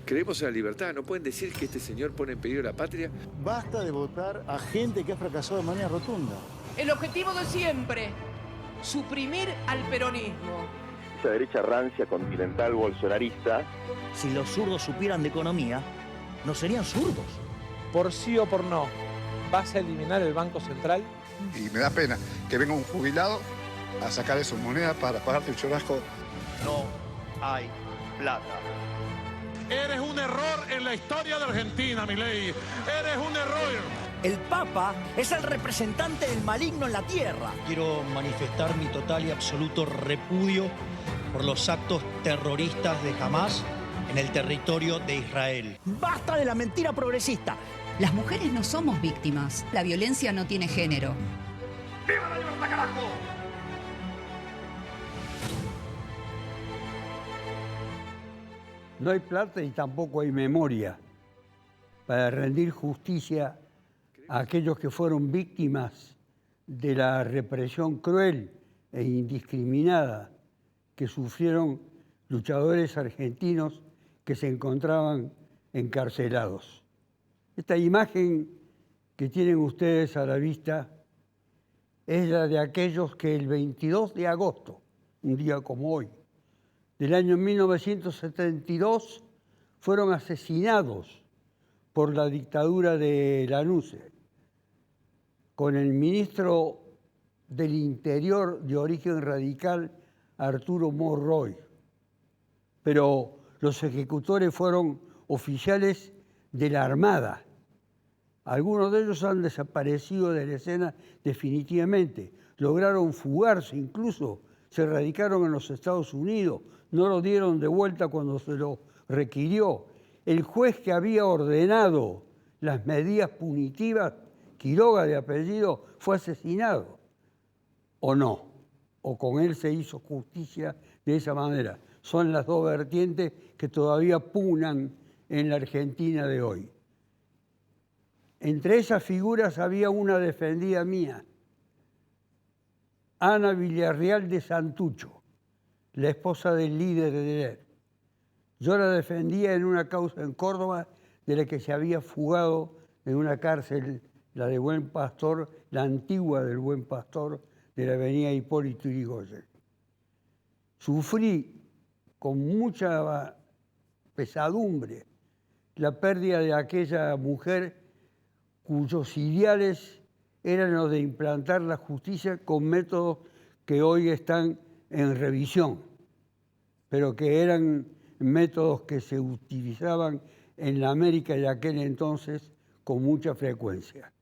Creemos en la libertad, no pueden decir que este señor pone en peligro la patria. Basta de votar a gente que ha fracasado de manera rotunda. El objetivo de siempre, suprimir al peronismo. Esa derecha rancia, continental, bolsonarista. Si los zurdos supieran de economía, no serían zurdos. Por sí o por no, ¿vas a eliminar el Banco Central? Y me da pena que venga un jubilado a sacar esas monedas para pagarte el churrasco. No hay plata. Eres un error en la historia de Argentina, Milei. Eres un error. El Papa es el representante del maligno en la tierra. Quiero manifestar mi total y absoluto repudio por los actos terroristas de Hamás en el territorio de Israel. ¡Basta de la mentira progresista! Las mujeres no somos víctimas. La violencia no tiene género. ¡Viva la libertad, carajo! No hay plata y tampoco hay memoria para rendir justicia a aquellos que fueron víctimas de la represión cruel e indiscriminada que sufrieron luchadores argentinos que se encontraban encarcelados. Esta imagen que tienen ustedes a la vista es la de aquellos que el 22 de agosto, un día como hoy, del año 1972, fueron asesinados por la dictadura de Lanusse, con el ministro del Interior de origen radical, Arturo Monroy. Pero los ejecutores fueron oficiales de la Armada. Algunos de ellos han desaparecido de la escena definitivamente. Lograron fugarse, incluso se radicaron en los Estados Unidos. No lo dieron de vuelta cuando se lo requirió. El juez que había ordenado las medidas punitivas, Quiroga de apellido, fue asesinado. ¿O no? ¿O con él se hizo justicia de esa manera? Son las dos vertientes que todavía pugnan en la Argentina de hoy. Entre esas figuras había una defendida mía, Ana Villarreal de Santucho, la esposa del líder de ELER. Yo la defendía en una causa en Córdoba de la que se había fugado de una cárcel, la de Buen Pastor, la antigua del Buen Pastor, de la avenida Hipólito Yrigoyen. Sufrí con mucha pesadumbre la pérdida de aquella mujer cuyos ideales eran los de implantar la justicia con métodos que hoy están en revisión, pero que eran métodos que se utilizaban en la América de aquel entonces con mucha frecuencia.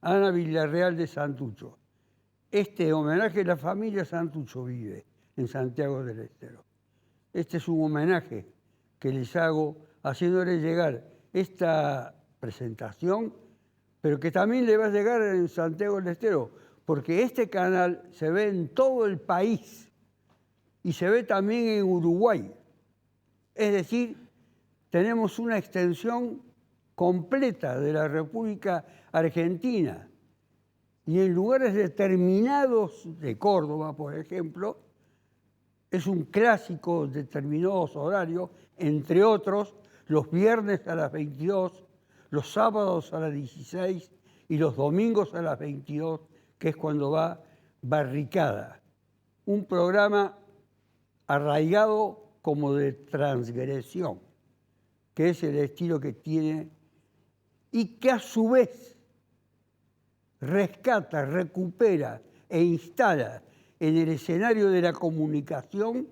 Ana Villarreal de Santucho. Este homenaje, la familia Santucho vive en Santiago del Estero. Este es un homenaje que les hago haciéndoles llegar esta presentación, pero que también le va a llegar en Santiago del Estero, porque este canal se ve en todo el país y se ve también en Uruguay. Es decir, tenemos una extensión completa de la República Argentina y en lugares determinados de Córdoba, por ejemplo, es un clásico determinados horarios, entre otros, los viernes a las 22, los sábados a las 16 y los domingos a las 22, que es cuando va Barricada. Un programa arraigado como de transgresión, que es el estilo que tiene y que a su vez rescata, recupera e instala en el escenario de la comunicación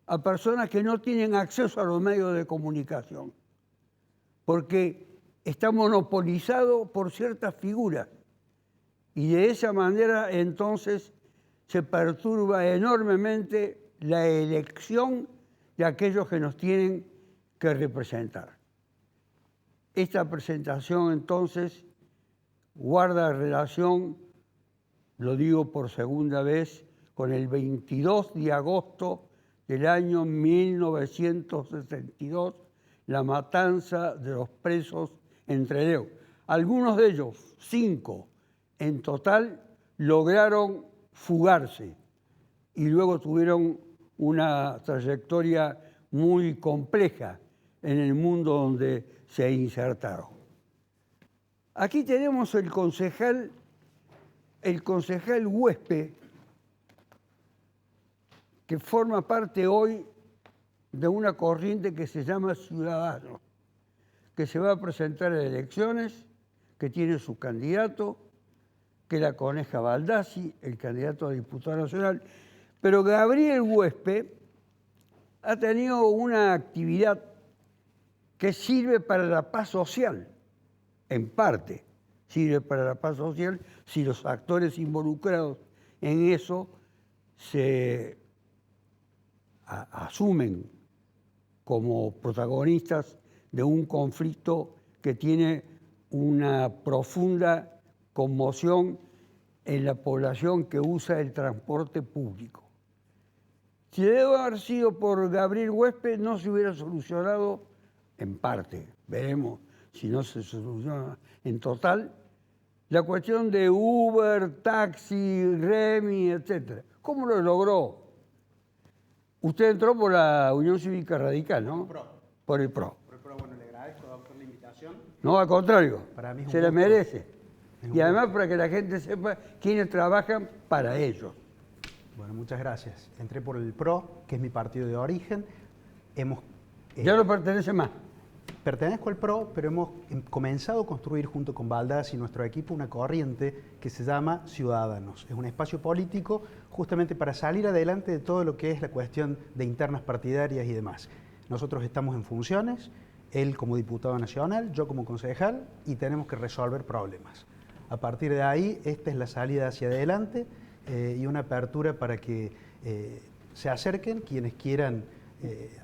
a personas que no tienen acceso a los medios de comunicación, porque está monopolizado por ciertas figuras y de esa manera entonces se perturba enormemente la elección de aquellos que nos tienen que representar. Esta presentación entonces guarda relación, lo digo por segunda vez, con el 22 de agosto del año 1962, la matanza de los presos en Trelew. Algunos de ellos, 5 en total, lograron fugarse y luego tuvieron una trayectoria muy compleja en el mundo donde se insertaron. Aquí tenemos el concejal Huespe, que forma parte hoy de una corriente que se llama Ciudadanos, que se va a presentar en elecciones, que tiene su candidato, que es la Coneja Baldassi, el candidato a diputado nacional. Pero Gabriel Huespe ha tenido una actividad que sirve para la paz social, en parte sirve para la paz social si los actores involucrados en eso se asumen como protagonistas de un conflicto que tiene una profunda conmoción en la población que usa el transporte público. Si debe haber sido por Gabriel Huespe, no se hubiera solucionado en parte, veremos si no se soluciona en total, la cuestión de Uber, taxi, Remi, etc. ¿Cómo lo logró? Usted entró por la Unión Cívica Radical, ¿no? Por el PRO. Bueno, le agradezco, doctor, la invitación. No, al contrario, Para mí es un se la gusto. merece. Y además para que la gente sepa quiénes trabajan para ellos. Bueno, muchas gracias. Entré por el PRO, que es mi partido de origen. Ya no pertenece más. Pertenezco al PRO, pero hemos comenzado a construir junto con Baldassi y nuestro equipo una corriente que se llama Ciudadanos. Es un espacio político justamente para salir adelante de todo lo que es la cuestión de internas partidarias y demás. Nosotros estamos en funciones, él como diputado nacional, yo como concejal, y tenemos que resolver problemas. A partir de ahí, esta es la salida hacia adelante y una apertura para que se acerquen quienes quieran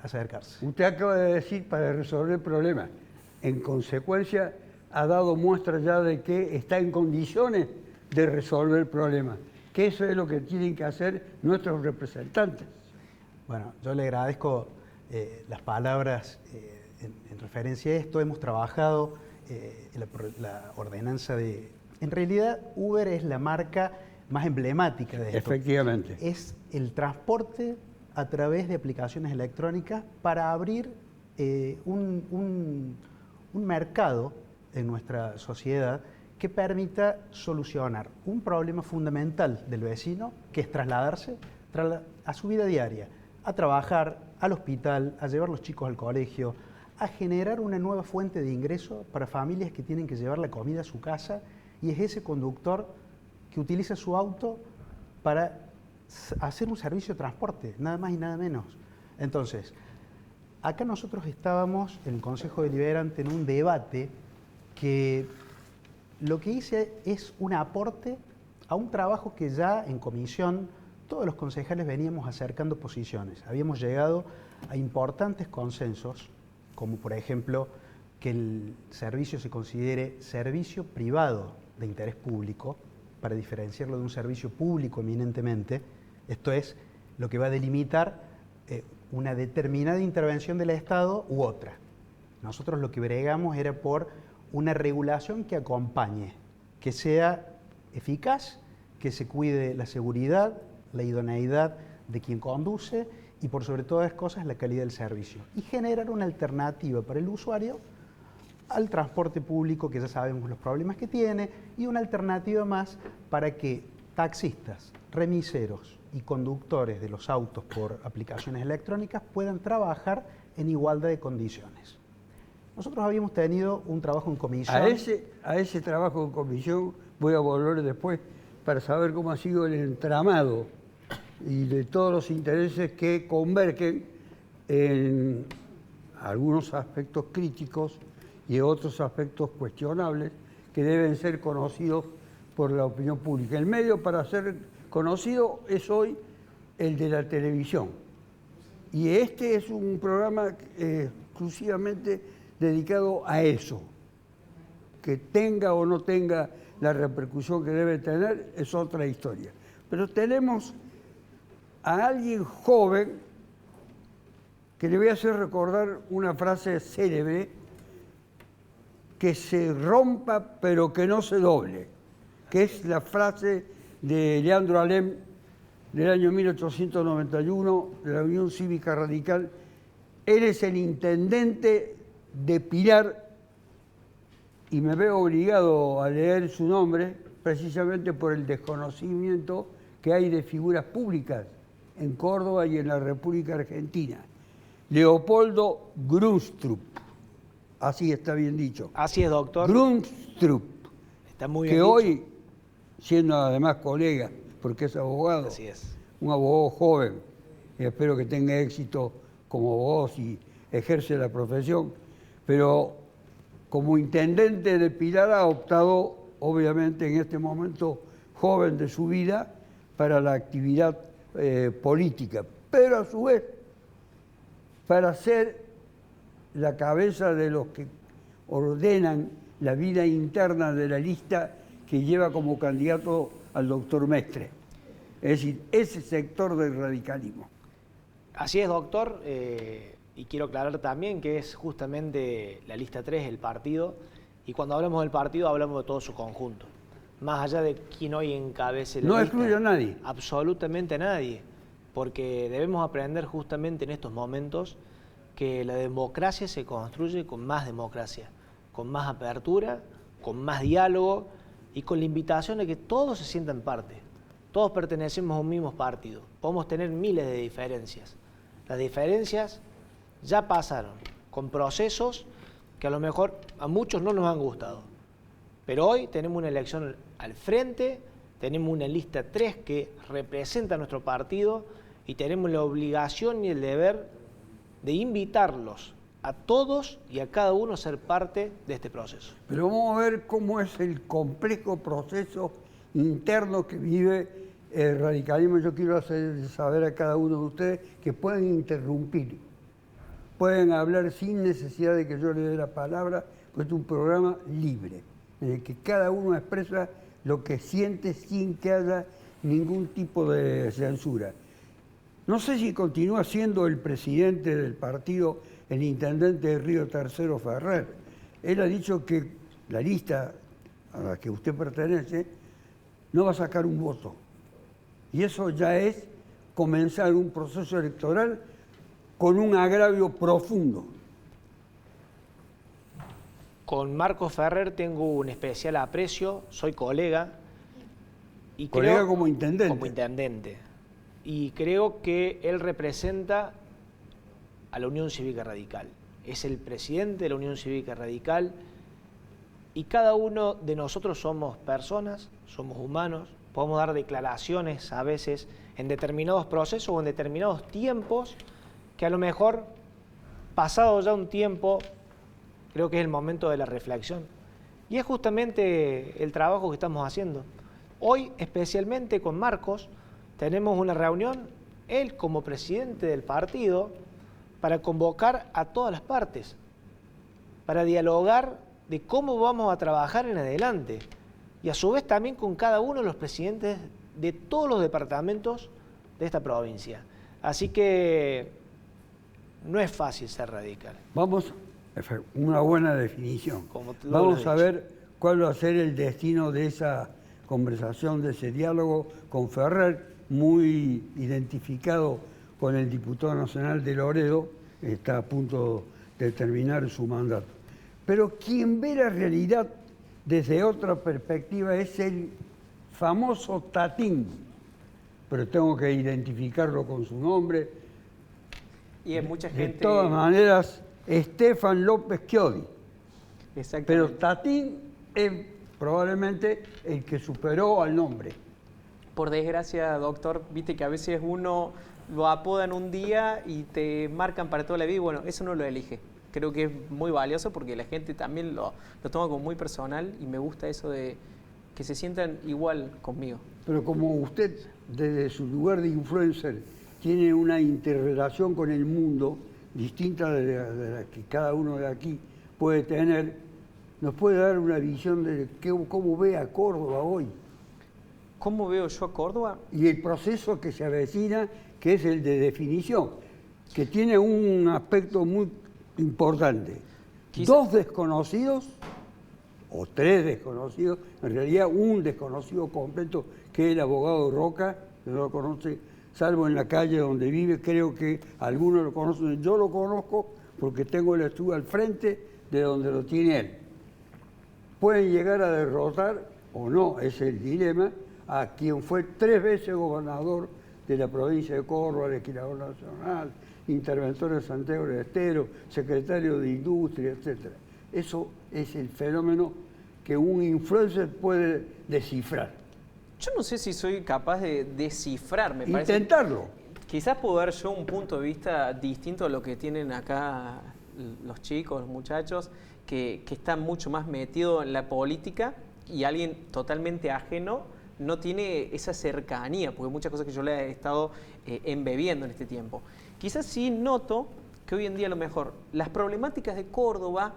acercarse. Usted acaba de decir para resolver problemas. En consecuencia, ha dado muestra ya de que está en condiciones de resolver problemas. Que eso es lo que tienen que hacer nuestros representantes. Bueno, yo le agradezco las palabras en referencia a esto. Hemos trabajado la ordenanza de... En realidad, Uber es la marca más emblemática de esto. Efectivamente. Es el transporte a través de aplicaciones electrónicas para abrir un mercado en nuestra sociedad que permita solucionar un problema fundamental del vecino, que es trasladarse a su vida diaria, a trabajar, al hospital, a llevar los chicos al colegio, a generar una nueva fuente de ingreso para familias que tienen que llevar la comida a su casa, y es ese conductor que utiliza su auto para hacer un servicio de transporte, nada más y nada menos. Entonces, acá nosotros estábamos en el Consejo Deliberante en un debate que lo que hice es un aporte a un trabajo que ya en comisión todos los concejales veníamos acercando posiciones. Habíamos llegado a importantes consensos, como por ejemplo que el servicio se considere servicio privado de interés público, para diferenciarlo de un servicio público eminentemente. Esto es lo que va a delimitar una determinada intervención del Estado u otra. Nosotros lo que bregamos era por una regulación que acompañe, que sea eficaz, que se cuide la seguridad, la idoneidad de quien conduce y por sobre todas las cosas la calidad del servicio. Y generar una alternativa para el usuario al transporte público, que ya sabemos los problemas que tiene, y una alternativa más para que taxistas, remiseros y conductores de los autos por aplicaciones electrónicas puedan trabajar en igualdad de condiciones. Nosotros habíamos tenido un trabajo en comisión. A ese trabajo en comisión voy a volver después para saber cómo ha sido el entramado y de todos los intereses que convergen en algunos aspectos críticos y otros aspectos cuestionables que deben ser conocidos por la opinión pública. El medio para ser conocido es hoy el de la televisión. Y este es un programa exclusivamente dedicado a eso. Que tenga o no tenga la repercusión que debe tener es otra historia. Pero tenemos a alguien joven que le voy a hacer recordar una frase célebre: que se rompa pero que no se doble, que es la frase de Leandro Alem del año 1891 de la Unión Cívica Radical, Él es el intendente de Pilar y me veo obligado a leer su nombre precisamente por el desconocimiento que hay de figuras públicas en Córdoba y en la República Argentina. Leopoldo Grunstrup, así está bien dicho. Así es, doctor. Grunstrup, Está muy que bien dicho. hoy, siendo además colega, porque es abogado, Así es. un abogado joven, y espero que tenga éxito como vos y ejerce la profesión, pero como intendente de Pilar ha optado, obviamente en este momento joven de su vida, para la actividad política, pero a su vez para ser la cabeza de los que ordenan la vida interna de la lista que lleva como candidato al doctor Mestre. Es decir, ese sector del radicalismo. Así es, doctor, y quiero aclarar también que es justamente la lista 3, el partido, y cuando hablamos del partido hablamos de todo su conjunto, más allá de quién hoy encabece la lista. No excluye a nadie. Absolutamente a nadie, porque debemos aprender justamente en estos momentos que la democracia se construye con más democracia, con más apertura, con más diálogo y con la invitación de que todos se sientan parte. Todos pertenecemos a un mismo partido, podemos tener miles de diferencias. Las diferencias ya pasaron con procesos que a lo mejor a muchos no nos han gustado. Pero hoy tenemos una elección al frente, tenemos una lista 3 que representa a nuestro partido y tenemos la obligación y el deber de invitarlos a todos y a cada uno a ser parte de este proceso. Pero vamos a ver cómo es el complejo proceso interno que vive el radicalismo. Yo quiero hacer saber a cada uno de ustedes que pueden interrumpir, pueden hablar sin necesidad de que yo le dé la palabra, porque es un programa libre, en el que cada uno expresa lo que siente sin que haya ningún tipo de censura. No sé si continúa siendo el presidente del partido el intendente de Río Tercero, Ferrer. Él ha dicho que la lista a la que usted pertenece no va a sacar un voto. Y eso ya es comenzar un proceso electoral con un agravio profundo. Con Marcos Ferrer tengo un especial aprecio, soy colega. Y Colega creo, como intendente. Como intendente. Y creo que él representa a la Unión Cívica Radical. Es el presidente de la Unión Cívica Radical y cada uno de nosotros somos personas, somos humanos, podemos dar declaraciones a veces en determinados procesos o en determinados tiempos que a lo mejor, pasado ya un tiempo, creo que es el momento de la reflexión. Y es justamente el trabajo que estamos haciendo. Hoy, especialmente con Marcos, tenemos una reunión, él como presidente del partido, para convocar a todas las partes, para dialogar de cómo vamos a trabajar en adelante. Y a su vez también con cada uno de los presidentes de todos los departamentos de esta provincia. Así que no es fácil ser radical. Vamos, una buena definición. Como tú lo Vamos has a dicho. ver cuál va a ser el destino de esa conversación, de ese diálogo con Ferrer, muy identificado con el diputado nacional de Loredo, está a punto de terminar su mandato. Pero quien ve la realidad desde otra perspectiva es el famoso Tatín, pero tengo que identificarlo con su nombre. Y es mucha gente... De todas maneras, Estefan López Chiodi. Exactamente. Pero Tatín es probablemente el que superó al nombre. Por desgracia, doctor, viste que a veces uno lo apodan un día y te marcan para toda la vida y bueno, eso no lo elige. Creo que es muy valioso porque la gente también lo toma como muy personal y me gusta eso de que se sientan igual conmigo. Pero como usted, desde su lugar de influencer, tiene una interrelación con el mundo distinta de la que cada uno de aquí puede tener, ¿nos puede dar una visión de cómo ve a Córdoba hoy? ¿Cómo veo yo a Córdoba? Y el proceso que se avecina, que es el de definición, que tiene un aspecto muy importante. Dos desconocidos, o tres desconocidos, en realidad un desconocido completo, que es el abogado Roca, que no lo conoce salvo en la calle donde vive, creo que algunos lo conocen, yo lo conozco porque tengo el estudio al frente de donde lo tiene él. Pueden llegar a derrotar, o no, es el dilema, a quien fue 3 veces gobernador de la provincia de Córdoba, legislador nacional, interventor de Santiago del Estero, secretario de Industria, etc. Eso es el fenómeno que un influencer puede descifrar. Yo no sé si soy capaz de descifrar, me parece. Intentarlo. Quizás puedo dar yo un punto de vista distinto a lo que tienen acá los chicos, los muchachos, que están mucho más metidos en la política y alguien totalmente ajeno no tiene esa cercanía, porque muchas cosas que yo le he estado embebiendo en este tiempo. Quizás sí noto que hoy en día a lo mejor las problemáticas de Córdoba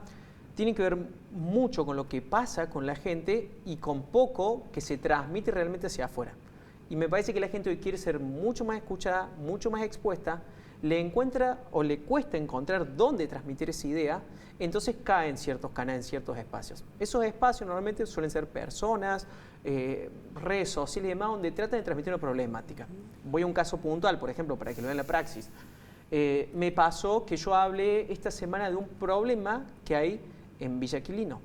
tienen que ver mucho con lo que pasa con la gente y con poco que se transmite realmente hacia afuera. Y me parece que la gente hoy quiere ser mucho más escuchada, mucho más expuesta, le encuentra o le cuesta encontrar dónde transmitir esa idea, entonces cae en ciertos canales, en ciertos espacios. Esos espacios normalmente suelen ser personas, redes sociales y demás, donde tratan de transmitir una problemática. Voy a un caso puntual, por ejemplo, para que lo vean la praxis. Me pasó que yo hablé esta semana de un problema que hay en Villa Aquilino,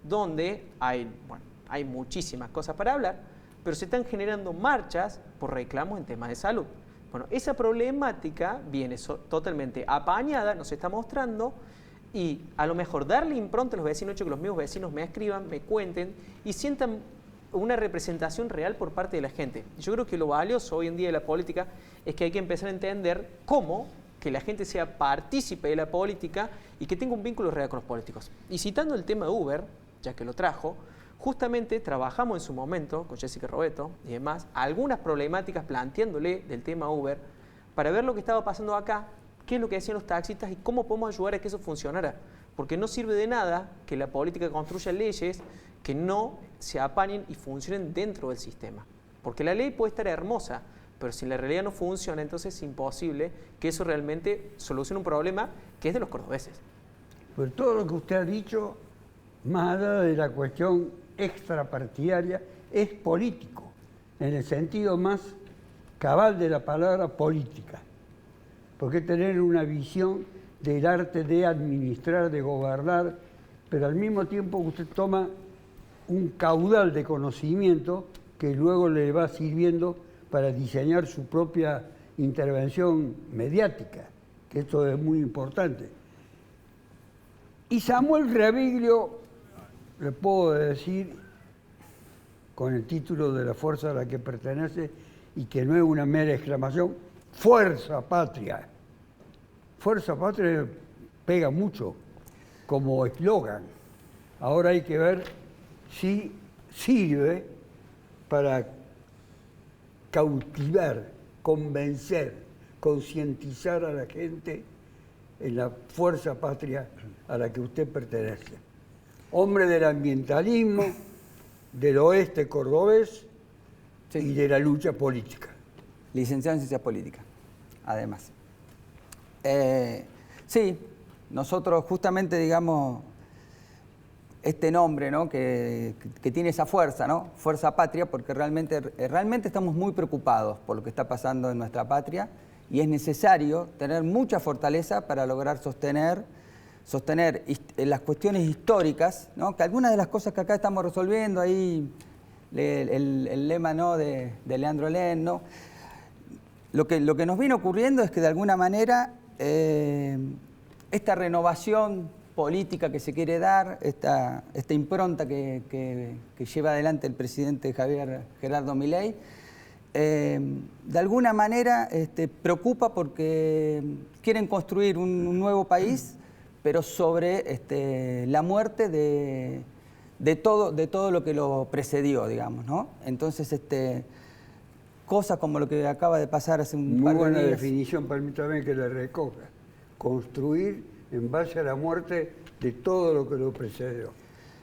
donde hay muchísimas cosas para hablar, pero se están generando marchas por reclamos en temas de salud. Bueno, esa problemática viene totalmente apañada, nos está mostrando, y a lo mejor darle impronta a los vecinos, hecho que los mismos vecinos me escriban, me cuenten y sientan una representación real por parte de la gente. Yo creo que lo valioso hoy en día de la política es que hay que empezar a entender cómo que la gente sea partícipe de la política y que tenga un vínculo real con los políticos. Y citando el tema de Uber, ya que lo trajo, justamente trabajamos en su momento con Jessica Robeto y demás, algunas problemáticas planteándole del tema Uber para ver lo que estaba pasando acá, qué es lo que decían los taxistas y cómo podemos ayudar a que eso funcionara. Porque no sirve de nada que la política construya leyes que no se apañen y funcionen dentro del sistema. Porque la ley puede estar hermosa, pero si la realidad no funciona, entonces es imposible que eso realmente solucione un problema que es de los cordobeses. Pues todo lo que usted ha dicho, más allá de la cuestión extrapartidaria, es político, en el sentido más cabal de la palabra política. Porque tener una visión del arte de administrar, de gobernar, pero al mismo tiempo usted toma un caudal de conocimiento que luego le va sirviendo para diseñar su propia intervención mediática, que esto es muy importante. Y Samuel Reviglio, le puedo decir, con el título de la fuerza a la que pertenece, y que no es una mera exclamación, ¡Fuerza Patria! Fuerza Patria pega mucho como eslogan. Ahora hay que ver si sirve para cautivar, convencer, concientizar a la gente en la fuerza patria a la que usted pertenece. Hombre del ambientalismo, del oeste cordobés y de la lucha política. Licenciado en Ciencias Políticas, además. Sí, nosotros justamente, digamos, este nombre, ¿no? que tiene esa fuerza, ¿no? Fuerza Patria, porque realmente estamos muy preocupados por lo que está pasando en nuestra patria y es necesario tener mucha fortaleza para lograr sostener las cuestiones históricas, ¿no? Que algunas de las cosas que acá estamos resolviendo, ahí el lema, ¿no? de Leandro Len, ¿no? Lo que nos viene ocurriendo es que de alguna manera esta renovación política que se quiere dar, esta impronta que lleva adelante el presidente Gerardo Milei, de alguna manera preocupa porque quieren construir un nuevo país, pero sobre la muerte de todo lo que lo precedió, digamos, ¿no? Entonces, cosas como lo que acaba de pasar hace un par de días. Muy buena definición, permítame que la recoja. Construir en base a la muerte de todo lo que lo precedió.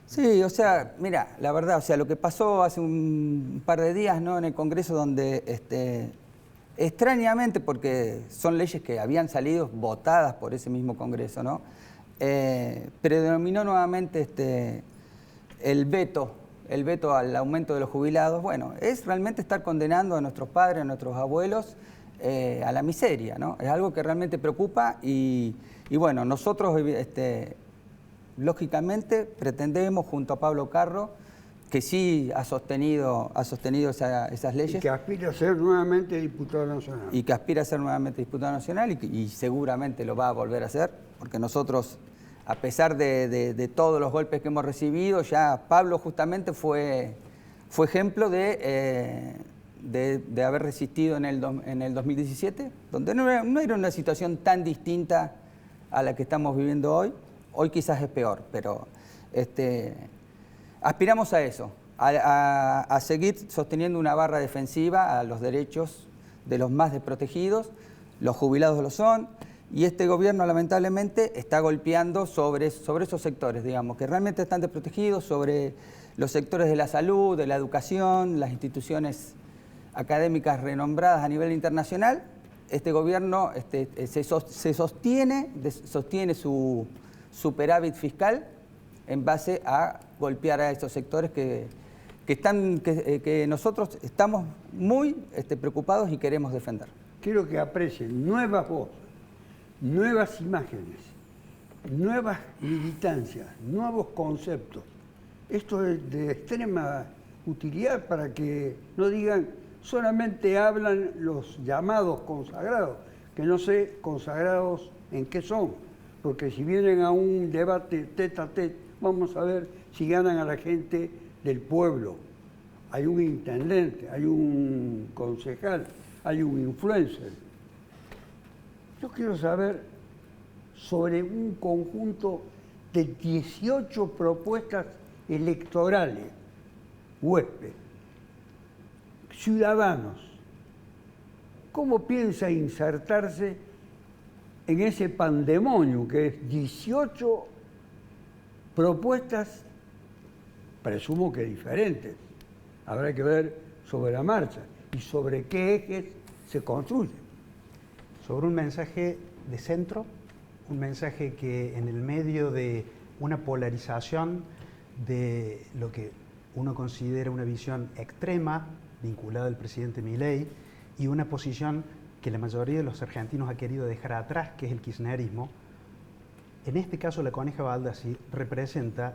Sí, o sea, mira, la verdad, o sea, lo que pasó hace un par de días, ¿no? En el Congreso, donde extrañamente, porque son leyes que habían salido votadas por ese mismo Congreso, ¿no? Predominó nuevamente el veto el veto al aumento de los jubilados, bueno, es realmente estar condenando a nuestros padres, a nuestros abuelos a la miseria, ¿no? Es algo que realmente preocupa y bueno, nosotros lógicamente pretendemos junto a Pablo Carro, que sí ha sostenido esas leyes. Y que aspira a ser nuevamente diputado nacional. Y que aspira a ser nuevamente diputado nacional y seguramente lo va a volver a hacer, porque nosotros, a pesar de todos los golpes que hemos recibido, ya Pablo justamente fue ejemplo de haber resistido en el 2017, donde no era una situación tan distinta a la que estamos viviendo hoy. Hoy quizás es peor, pero aspiramos a eso, a seguir sosteniendo una barra defensiva a los derechos de los más desprotegidos. Los jubilados lo son, y este gobierno lamentablemente está golpeando sobre esos sectores, digamos, que realmente están desprotegidos, sobre los sectores de la salud, de la educación, las instituciones académicas renombradas a nivel internacional. Este gobierno se sostiene su superávit fiscal en base a golpear a estos sectores que nosotros estamos muy preocupados y queremos defender. Quiero que aprecien nuevas voces, nuevas imágenes, nuevas militancias, nuevos conceptos. Esto es de extrema utilidad para que no digan solamente hablan los llamados consagrados, que no sé consagrados en qué son, porque si vienen a un debate tete a tete, vamos a ver si ganan a la gente del pueblo. Hay un intendente, hay un concejal, hay un influencer. Yo quiero saber sobre un conjunto de 18 propuestas electorales, huésped, ciudadanos. ¿Cómo piensa insertarse en ese pandemonio que es 18 propuestas, presumo que diferentes? Habrá que ver sobre la marcha y sobre qué ejes se construyen. Sobre un mensaje de centro, un mensaje que en el medio de una polarización de lo que uno considera una visión extrema vinculada al presidente Milei y una posición que la mayoría de los argentinos ha querido dejar atrás, que es el kirchnerismo, en este caso la Coneja Baldassi representa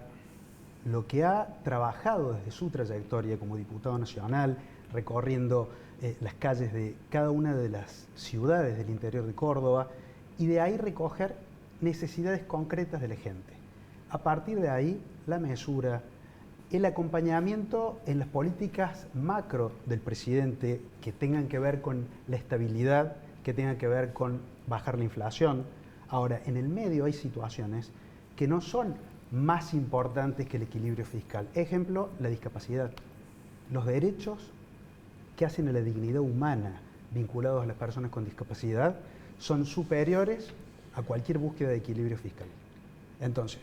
lo que ha trabajado desde su trayectoria como diputado nacional, recorriendo las calles de cada una de las ciudades del interior de Córdoba, y de ahí recoger necesidades concretas de la gente. A partir de ahí, la mesura, el acompañamiento en las políticas macro del presidente que tengan que ver con la estabilidad, que tengan que ver con bajar la inflación. Ahora, en el medio hay situaciones que no son más importantes que el equilibrio fiscal. Ejemplo, la discapacidad. Los derechos que hacen a la dignidad humana vinculados a las personas con discapacidad son superiores a cualquier búsqueda de equilibrio fiscal. Entonces,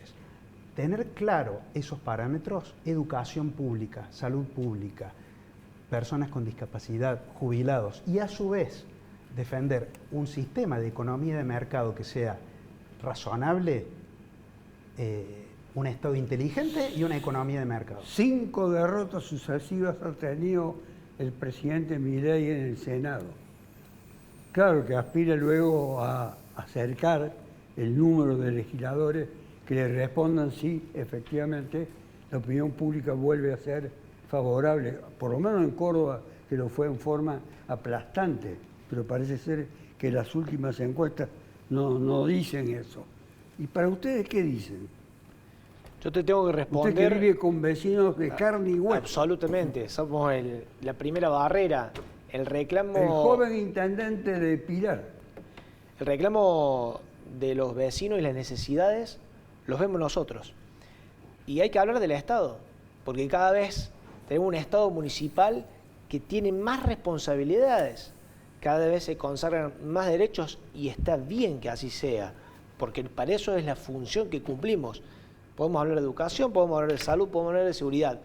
tener claro esos parámetros, educación pública, salud pública, personas con discapacidad, jubilados, y a su vez defender un sistema de economía de mercado que sea razonable, un Estado inteligente y una economía de mercado. 5 derrotas sucesivas ha tenido el presidente Milei en el Senado. Claro que aspira luego a acercar el número de legisladores que le respondan si efectivamente la opinión pública vuelve a ser favorable, por lo menos en Córdoba, que lo fue en forma aplastante, pero parece ser que las últimas encuestas no dicen eso. ¿Y para ustedes qué dicen? Yo te tengo que responder... Usted que vive con vecinos de carne y hueso. Absolutamente, somos la primera barrera. El reclamo... El joven intendente de Pilar. El reclamo de los vecinos y las necesidades los vemos nosotros. Y hay que hablar del Estado, porque cada vez tenemos un Estado municipal que tiene más responsabilidades. Cada vez se consagran más derechos y está bien que así sea, porque para eso es la función que cumplimos. Podemos hablar de educación, podemos hablar de salud, podemos hablar de seguridad,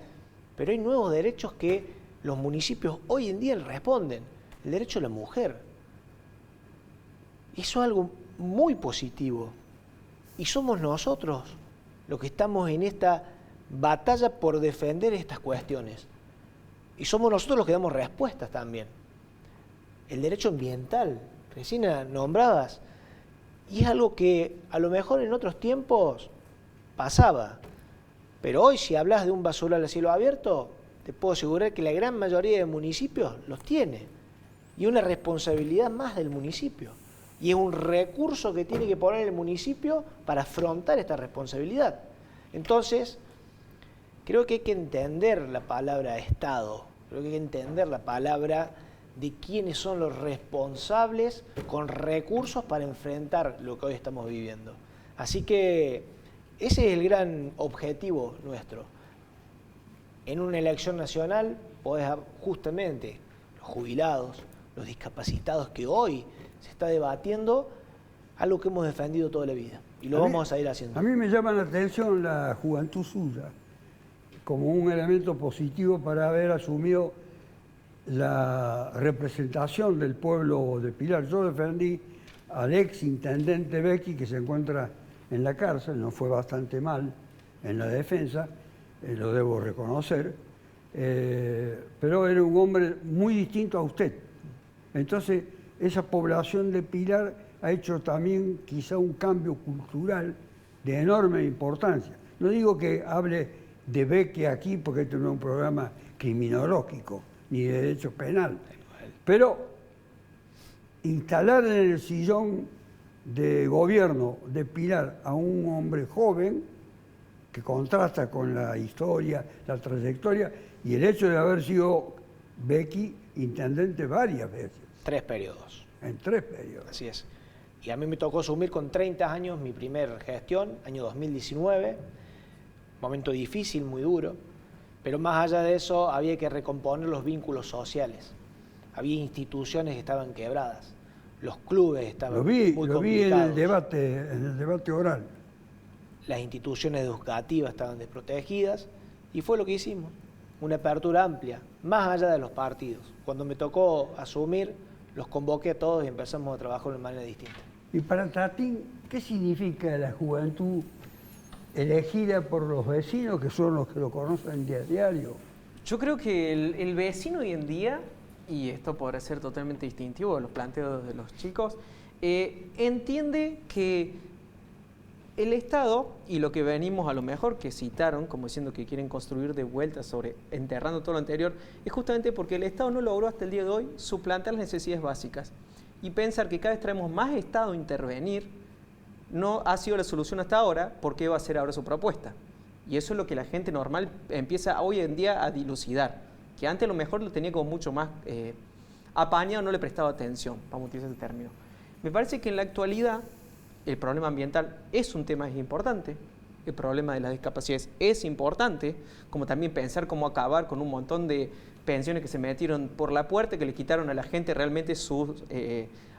pero hay nuevos derechos que los municipios hoy en día responden. El derecho a la mujer. Eso es algo muy positivo. Y somos nosotros los que estamos en esta batalla por defender estas cuestiones. Y somos nosotros los que damos respuestas también. El derecho ambiental, recién nombradas, y es algo que a lo mejor en otros tiempos pasaba. Pero hoy, si hablas de un basural a cielo abierto, te puedo asegurar que la gran mayoría de municipios los tiene. Y una responsabilidad más del municipio. Y es un recurso que tiene que poner el municipio para afrontar esta responsabilidad. Entonces, creo que hay que entender la palabra Estado, creo que hay que entender la palabra de quiénes son los responsables con recursos para enfrentar lo que hoy estamos viviendo. Así que ese es el gran objetivo nuestro. En una elección nacional podés justamente los jubilados, los discapacitados, que hoy se está debatiendo, algo que hemos defendido toda la vida y lo vamos a seguir haciendo. A mí me llama la atención la juventud suya como un elemento positivo para haber asumido la representación del pueblo de Pilar. Yo defendí al ex intendente Becchi, que se encuentra en la cárcel, nos fue bastante mal en la defensa, lo debo reconocer, pero era un hombre muy distinto a usted. Entonces, esa población de Pilar ha hecho también quizá un cambio cultural de enorme importancia. No digo que hable de Becchi aquí, porque este no es un programa criminológico, ni de derecho penal, pero instalar en el sillón de gobierno de Pilar a un hombre joven que contrasta con la historia, la trayectoria y el hecho de haber sido Becchi intendente varias veces. 3 periodos. En 3 periodos. Así es. Y a mí me tocó asumir con 30 años mi primer gestión, año 2019, momento difícil, muy duro, pero más allá de eso había que recomponer los vínculos sociales. Había instituciones que estaban quebradas, los clubes estaban muy complicados. Lo vi en el debate oral. Las instituciones educativas estaban desprotegidas y fue lo que hicimos, una apertura amplia, más allá de los partidos. Cuando me tocó asumir, los convoqué a todos y empezamos a trabajar de manera distinta. Y para Tatín, ¿qué significa la juventud elegida por los vecinos, que son los que lo conocen día a diario? Yo creo que el vecino hoy en día, y esto podrá ser totalmente distintivo de los planteos de los chicos, entiende que el Estado, y lo que venimos a lo mejor que citaron, como diciendo que quieren construir de vuelta sobre enterrando todo lo anterior, es justamente porque el Estado no logró hasta el día de hoy suplantar las necesidades básicas. Y pensar que cada vez traemos más Estado a intervenir no ha sido la solución hasta ahora, porque va a ser ahora su propuesta. Y eso es lo que la gente normal empieza hoy en día a dilucidar, que antes a lo mejor lo tenía como mucho más apañado, no le prestaba atención, vamos a utilizar ese término. Me parece que en la actualidad el problema ambiental es un tema importante, el problema de las discapacidades es importante, como también pensar cómo acabar con un montón de pensiones que se metieron por la puerta, que le quitaron a la gente realmente su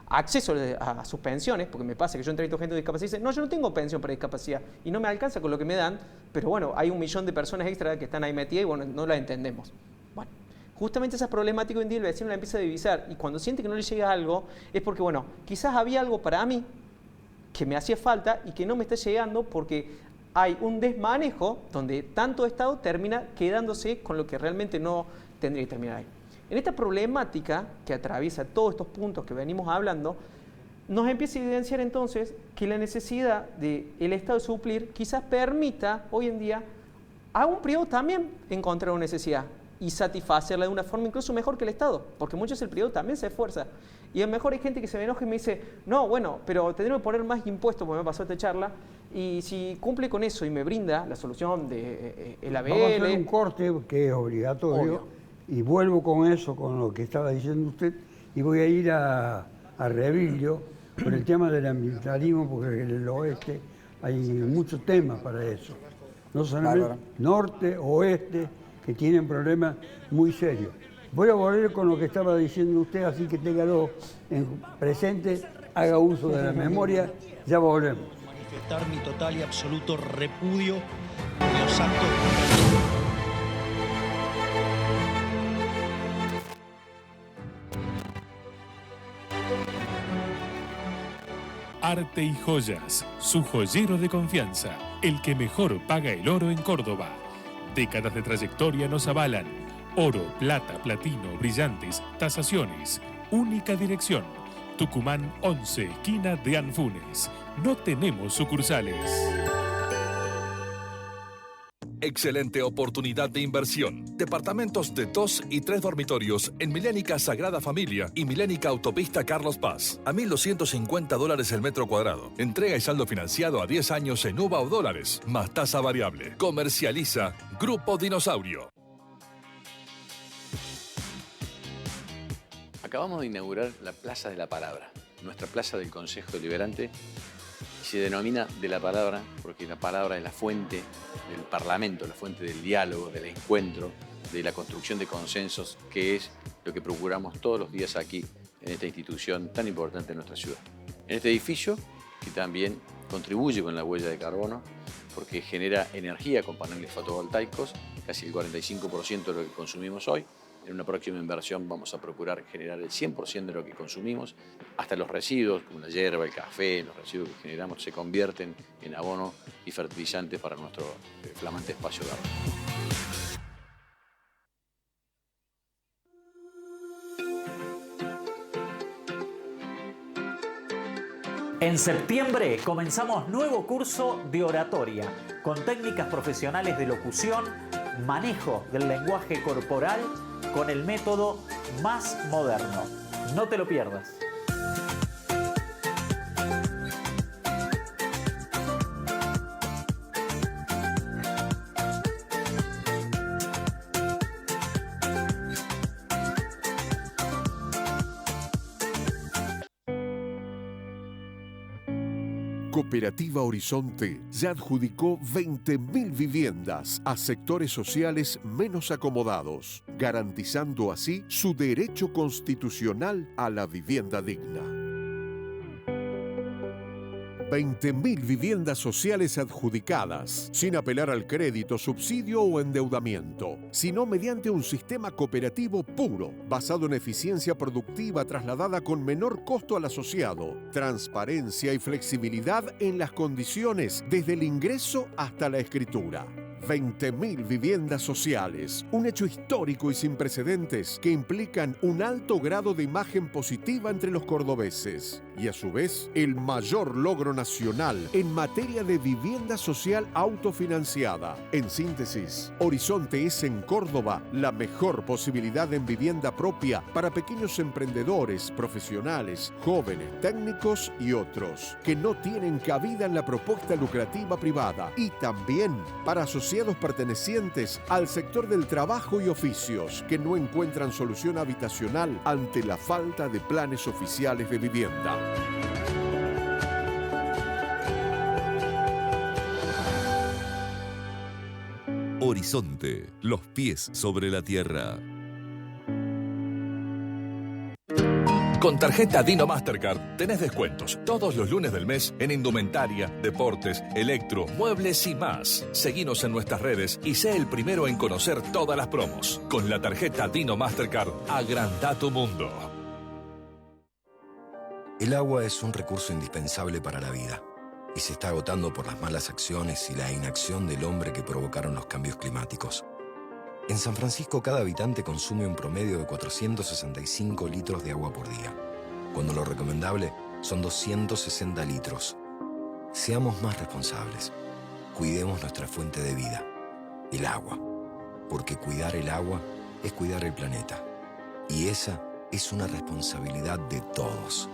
acceso a sus pensiones, porque me pasa que yo entrevisto gente de discapacidad y dice, no, yo no tengo pensión para discapacidad y no me alcanza con lo que me dan, pero bueno, hay 1 millón de personas extra que están ahí metidas y bueno, no las entendemos. Bueno, justamente esa problemática hoy en día el vecino la empieza a divisar y cuando siente que no le llega algo es porque, bueno, quizás había algo para mí que me hacía falta y que no me está llegando porque hay un desmanejo donde tanto Estado termina quedándose con lo que realmente no tendría que terminar ahí. En esta problemática que atraviesa todos estos puntos que venimos hablando, nos empieza a evidenciar entonces que la necesidad del Estado de suplir quizás permita hoy en día a un privado también encontrar una necesidad y satisfacerla de una forma incluso mejor que el Estado, porque muchas veces el privado también se esfuerza. Y a lo mejor hay gente que se me enoja y me dice, no, bueno, pero tendremos que poner más impuestos, porque me pasó esta charla, y si cumple con eso y me brinda la solución de el ABL... Vamos a hacer un corte que es obligatorio, obvio. Y vuelvo con eso, con lo que estaba diciendo usted, y voy a ir a Revillo con el tema del ambientalismo, porque en el oeste hay muchos temas para eso. No solamente norte, oeste, que tienen problemas muy serios. Voy a volver con lo que estaba diciendo usted, así que téngalo en presente, haga uso de la memoria, ya volvemos. Manifestar mi total y absoluto repudio de los actos. Arte y Joyas, su joyero de confianza, el que mejor paga el oro en Córdoba. Décadas de trayectoria nos avalan. Oro, plata, platino, brillantes, tasaciones. Única dirección. Tucumán 11, esquina de Anfunes. No tenemos sucursales. Excelente oportunidad de inversión. Departamentos de 2 y 3 dormitorios en Milénica Sagrada Familia y Milénica Autopista Carlos Paz. A $1.250 el metro cuadrado. Entrega y saldo financiado a 10 años en UVA o dólares, más tasa variable. Comercializa Grupo Dinosaurio. Acabamos de inaugurar la Plaza de la Palabra, nuestra plaza del Consejo Deliberante. Se denomina de la palabra porque la palabra es la fuente del Parlamento, la fuente del diálogo, del encuentro, de la construcción de consensos, que es lo que procuramos todos los días aquí en esta institución tan importante en nuestra ciudad. En este edificio, que también contribuye con la huella de carbono, porque genera energía con paneles fotovoltaicos, casi el 45% de lo que consumimos hoy. En una próxima inversión vamos a procurar generar el 100% de lo que consumimos, hasta los residuos, como la hierba, el café, los residuos que generamos se convierten en abono y fertilizantes para nuestro flamante espacio verde. En septiembre comenzamos nuevo curso de oratoria, con técnicas profesionales de locución, manejo del lenguaje corporal, con el método más moderno. No te lo pierdas. Cooperativa Horizonte ya adjudicó 20.000 viviendas a sectores sociales menos acomodados, garantizando así su derecho constitucional a la vivienda digna. 20.000 viviendas sociales adjudicadas, sin apelar al crédito, subsidio o endeudamiento, sino mediante un sistema cooperativo puro, basado en eficiencia productiva trasladada con menor costo al asociado, transparencia y flexibilidad en las condiciones desde el ingreso hasta la escritura. 20.000 viviendas sociales, un hecho histórico y sin precedentes que implican un alto grado de imagen positiva entre los cordobeses y a su vez el mayor logro nacional en materia de vivienda social autofinanciada. En síntesis, Horizonte es en Córdoba la mejor posibilidad en vivienda propia para pequeños emprendedores, profesionales, jóvenes, técnicos y otros que no tienen cabida en la propuesta lucrativa privada, y también para asociados pertenecientes al sector del trabajo y oficios que no encuentran solución habitacional ante la falta de planes oficiales de vivienda. Horizonte, los pies sobre la tierra. Con tarjeta Dino Mastercard tenés descuentos todos los lunes del mes en indumentaria, deportes, electro, muebles y más. Seguinos en nuestras redes y sé el primero en conocer todas las promos. Con la tarjeta Dino Mastercard, agranda tu mundo. El agua es un recurso indispensable para la vida y se está agotando por las malas acciones y la inacción del hombre que provocaron los cambios climáticos. En San Francisco, cada habitante consume un promedio de 465 litros de agua por día, cuando lo recomendable son 260 litros. Seamos más responsables. Cuidemos nuestra fuente de vida, el agua, porque cuidar el agua es cuidar el planeta. Y esa es una responsabilidad de todos.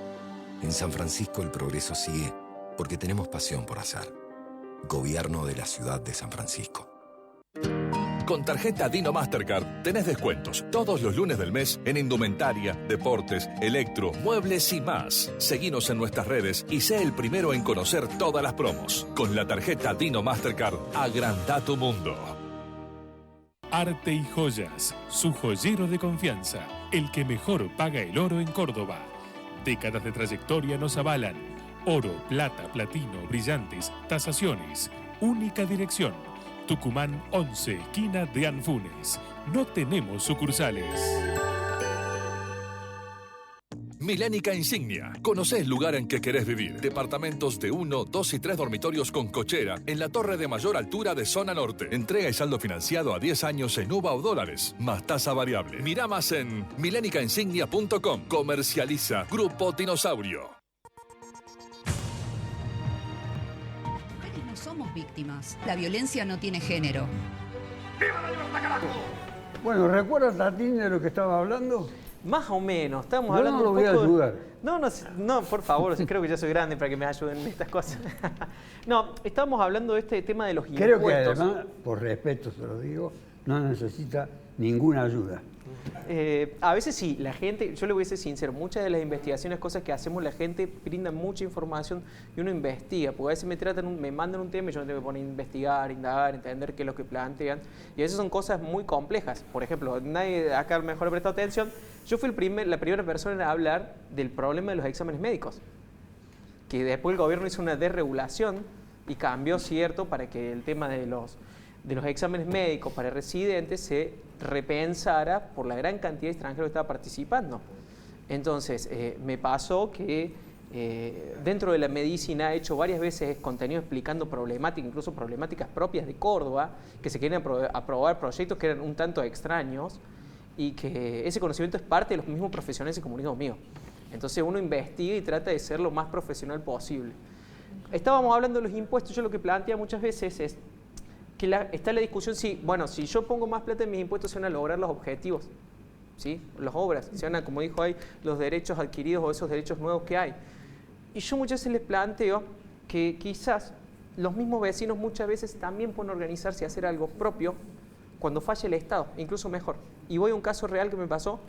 En San Francisco el progreso sigue porque tenemos pasión por hacer. Gobierno de la Ciudad de San Francisco. Con tarjeta Dino Mastercard tenés descuentos todos los lunes del mes en indumentaria, deportes, electro, muebles y más. Seguinos en nuestras redes y sé el primero en conocer todas las promos. Con la tarjeta Dino Mastercard, agranda tu mundo. Arte y Joyas, su joyero de confianza, el que mejor paga el oro en Córdoba. Décadas de trayectoria nos avalan. Oro, plata, platino, brillantes, tasaciones. Única dirección. Tucumán 11, esquina de Anfunes. No tenemos sucursales. Milénica Insignia. Conocé el lugar en que querés vivir. Departamentos de 1, 2 y 3 dormitorios con cochera en la torre de mayor altura de zona norte. Entrega y saldo financiado a 10 años en UVA o dólares, más tasa variable. Mirá más en milénicainsignia.com. Comercializa Grupo Dinosaurio. Mujeres no somos víctimas. La violencia no tiene género. Bueno, ¿recuerdas, Tatín, de lo que estaba hablando? Más o menos, estamos Yo hablando no lo un voy a poco ayudar. No, por favor, creo que ya soy grande para que me ayuden en estas cosas. No, estábamos hablando de este tema de los impuestos. Creo que además, por respeto se lo digo, no necesita ninguna ayuda. A veces sí, la gente, yo le voy a ser sincero, muchas de las investigaciones, cosas que hacemos, la gente brinda mucha información y uno investiga, porque a veces me mandan un tema y yo me tengo que poner a investigar, indagar, entender qué es lo que plantean, y a veces son cosas muy complejas. Por ejemplo, nadie acá a lo mejor ha prestado atención, yo fui la primera persona en hablar del problema de los exámenes médicos, que después el gobierno hizo una desregulación y cambió, cierto, para que el tema de los exámenes médicos para residentes se repensara por la gran cantidad de extranjeros que estaba participando. Entonces, me pasó que dentro de la medicina he hecho varias veces contenido explicando problemáticas, incluso problemáticas propias de Córdoba, que se quieren aprobar proyectos que eran un tanto extraños y que ese conocimiento es parte de los mismos profesionales de comunismo mío. Entonces uno investiga y trata de ser lo más profesional posible. Estábamos hablando de los impuestos, yo lo que plantea muchas veces es que está la discusión si yo pongo más plata en mis impuestos se van a lograr los objetivos, ¿sí? Las obras, se van a, como dijo ahí, los derechos adquiridos o esos derechos nuevos que hay. Y yo muchas veces les planteo que quizás los mismos vecinos muchas veces también pueden organizarse y hacer algo propio cuando falle el Estado, incluso mejor. Y voy a un caso real que me pasó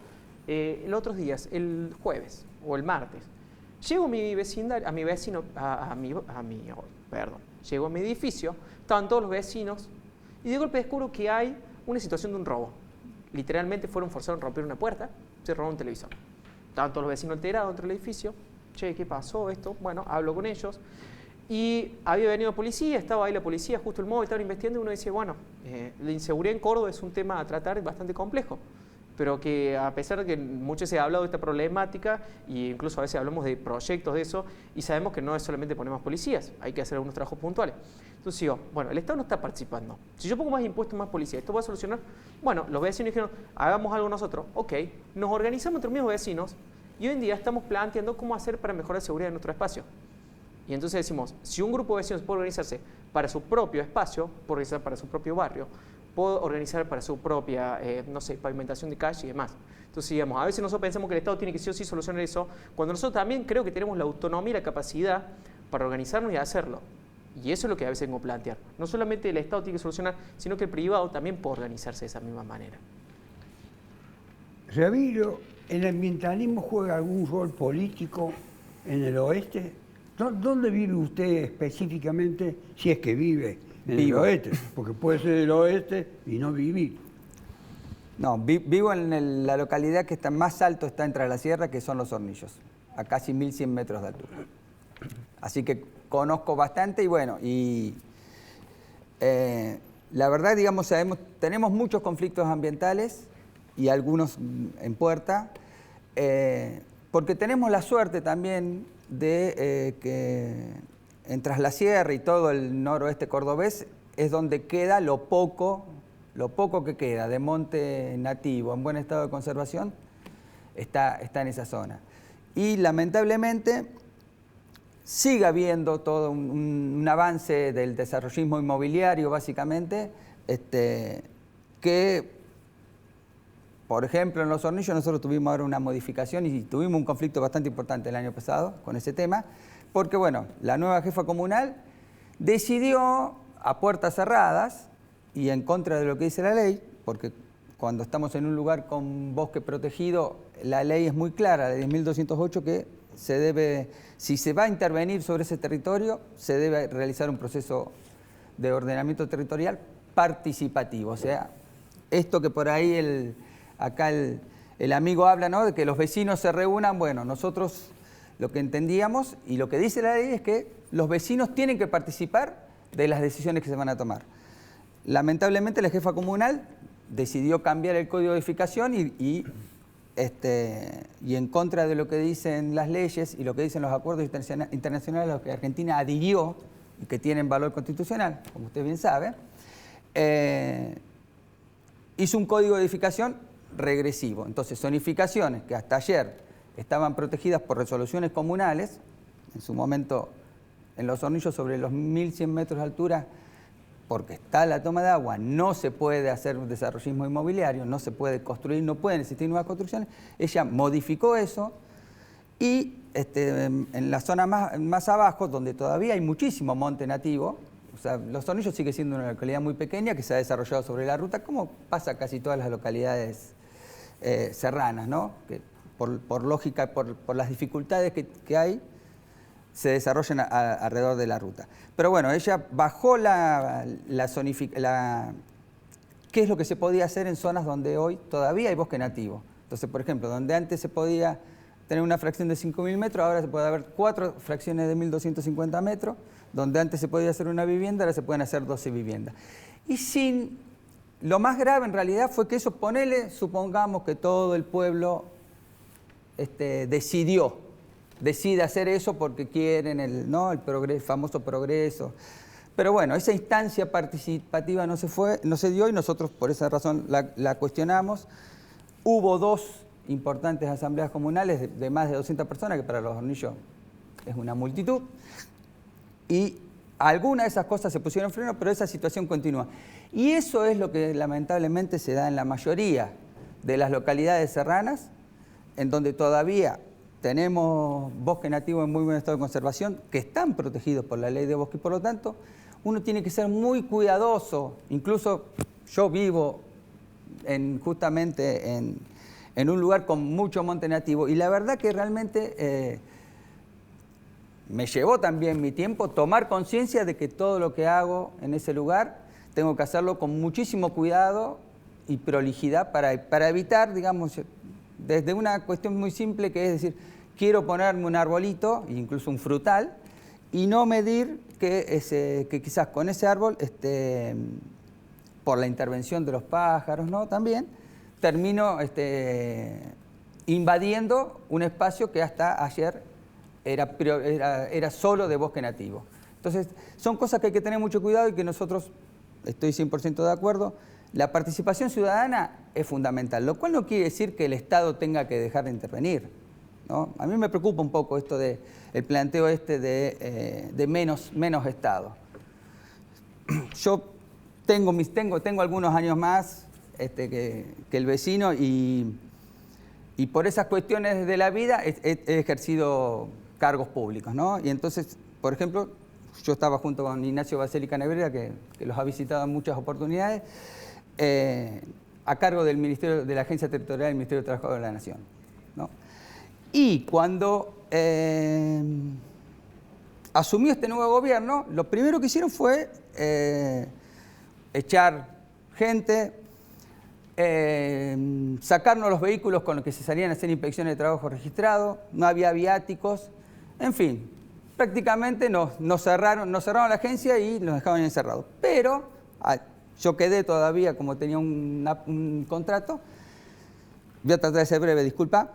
los otros días, el jueves o el martes. Llego a mi vecindario, llego a mi edificio, estaban todos los vecinos y de golpe descubro que hay una situación de un robo. Literalmente fueron forzados a romper una puerta, se robaron un televisor. Estaban todos los vecinos alterados dentro del edificio. Che, ¿qué pasó esto? Bueno, hablo con ellos. Y había venido la policía, estaba ahí la policía, justo el móvil, estaban investigando y uno decía, bueno, la inseguridad en Córdoba es un tema a tratar bastante complejo, pero que a pesar de que mucho se ha hablado de esta problemática e incluso a veces hablamos de proyectos de eso y sabemos que no es solamente poner más policías, hay que hacer algunos trabajos puntuales. Entonces digo, bueno, el Estado no está participando. Si yo pongo más impuestos, más policías, ¿esto va a solucionar? Bueno, los vecinos dijeron, hagamos algo nosotros. Ok, nos organizamos entre los mismos vecinos y hoy en día estamos planteando cómo hacer para mejorar la seguridad de nuestro espacio. Y entonces decimos, si un grupo de vecinos puede organizarse para su propio espacio, puede organizar para su propio barrio, puede organizar para su propia, pavimentación de calle y demás. Entonces, digamos, a veces nosotros pensamos que el Estado tiene que sí o sí solucionar eso, cuando nosotros también creo que tenemos la autonomía y la capacidad para organizarnos y hacerlo. Y eso es lo que a veces tengo que plantear. No solamente el Estado tiene que solucionar, sino que el privado también puede organizarse de esa misma manera. Revillo, ¿el ambientalismo juega algún rol político en el oeste? ¿Dónde vive usted específicamente, si es que vive en el oeste? Porque puede ser el oeste y no vivir. No, vivo en la localidad que está más alto, está entre la sierra, que son Los Hornillos, a casi 1.100 metros de altura. Así que conozco bastante y bueno, la verdad, digamos, tenemos muchos conflictos ambientales y algunos en puerta, porque tenemos la suerte también de que en Tras la Sierra y todo el noroeste cordobés es donde queda lo poco que queda de monte nativo en buen estado de conservación, está en esa zona. Y lamentablemente sigue habiendo todo un avance del desarrollismo inmobiliario, básicamente, que, por ejemplo, en Los Hornillos nosotros tuvimos ahora una modificación y tuvimos un conflicto bastante importante el año pasado con ese tema, porque, bueno, la nueva jefa comunal decidió a puertas cerradas y en contra de lo que dice la ley, porque cuando estamos en un lugar con bosque protegido, la ley es muy clara, la 10.208, que si se va a intervenir sobre ese territorio, se debe realizar un proceso de ordenamiento territorial participativo. O sea, esto que por ahí acá el amigo habla, ¿no?, de que los vecinos se reúnan. Bueno, nosotros lo que entendíamos y lo que dice la ley es que los vecinos tienen que participar de las decisiones que se van a tomar. Lamentablemente la jefa comunal decidió cambiar el código de edificación y y en contra de lo que dicen las leyes y lo que dicen los acuerdos internacionales a los que Argentina adhirió y que tienen valor constitucional, como usted bien sabe, hizo un código de edificación regresivo. Entonces, zonificaciones que hasta ayer estaban protegidas por resoluciones comunales, en su momento en Los Hornillos sobre los 1.100 metros de altura, porque está la toma de agua, no se puede hacer un desarrollismo inmobiliario, no se puede construir, no pueden existir nuevas construcciones. Ella modificó eso y en la zona más abajo, donde todavía hay muchísimo monte nativo, o sea, Los Hornillos sigue siendo una localidad muy pequeña que se ha desarrollado sobre la ruta, como pasa casi todas las localidades serranas, ¿no? Que por lógica, por las dificultades que hay, se desarrollan alrededor de la ruta. Pero bueno, ella bajó qué es lo que se podía hacer en zonas donde hoy todavía hay bosque nativo. Entonces, por ejemplo, donde antes se podía tener una fracción de 5.000 metros, ahora se puede haber 4 fracciones de 1.250 metros, donde antes se podía hacer una vivienda, ahora se pueden hacer 12 viviendas. Y lo más grave en realidad fue que eso, supongamos que todo el pueblo decide hacer eso porque quieren el famoso progreso. Pero bueno, esa instancia participativa no se dio y nosotros por esa razón la cuestionamos. Hubo 2 importantes asambleas comunales de más de 200 personas, que para Los Hornillos es una multitud, y algunas de esas cosas se pusieron en freno, pero esa situación continúa. Y eso es lo que lamentablemente se da en la mayoría de las localidades serranas, en donde todavía tenemos bosque nativo en muy buen estado de conservación, que están protegidos por la ley de bosque, y por lo tanto uno tiene que ser muy cuidadoso. Incluso yo vivo justamente en un lugar con mucho monte nativo, y la verdad que realmente me llevó también mi tiempo tomar conciencia de que todo lo que hago en ese lugar tengo que hacerlo con muchísimo cuidado y prolijidad para evitar, digamos, desde una cuestión muy simple, que es decir, quiero ponerme un arbolito, incluso un frutal, y no medir que quizás con ese árbol, por la intervención de los pájaros, ¿no? También termino invadiendo un espacio que hasta ayer era solo de bosque nativo. Entonces, son cosas que hay que tener mucho cuidado y que nosotros, estoy 100% de acuerdo, la participación ciudadana es fundamental, lo cual no quiere decir que el Estado tenga que dejar de intervenir, ¿no? A mí me preocupa un poco esto del planteo de menos Estado. Yo tengo algunos años más que el vecino y por esas cuestiones de la vida he ejercido cargos públicos, ¿no? Y entonces, por ejemplo, yo estaba junto con Ignacio Baselli Canebrera, que los ha visitado en muchas oportunidades, a cargo del Ministerio de la Agencia Territorial del Ministerio de Trabajo de la Nación, ¿no? Y cuando asumió este nuevo gobierno, lo primero que hicieron fue echar gente, sacarnos los vehículos con los que se salían a hacer inspecciones de trabajo registrado, no había viáticos, en fin, prácticamente nos cerraron la agencia y nos dejaban encerrados. Pero yo quedé todavía, como tenía un contrato, voy a tratar de ser breve, disculpa.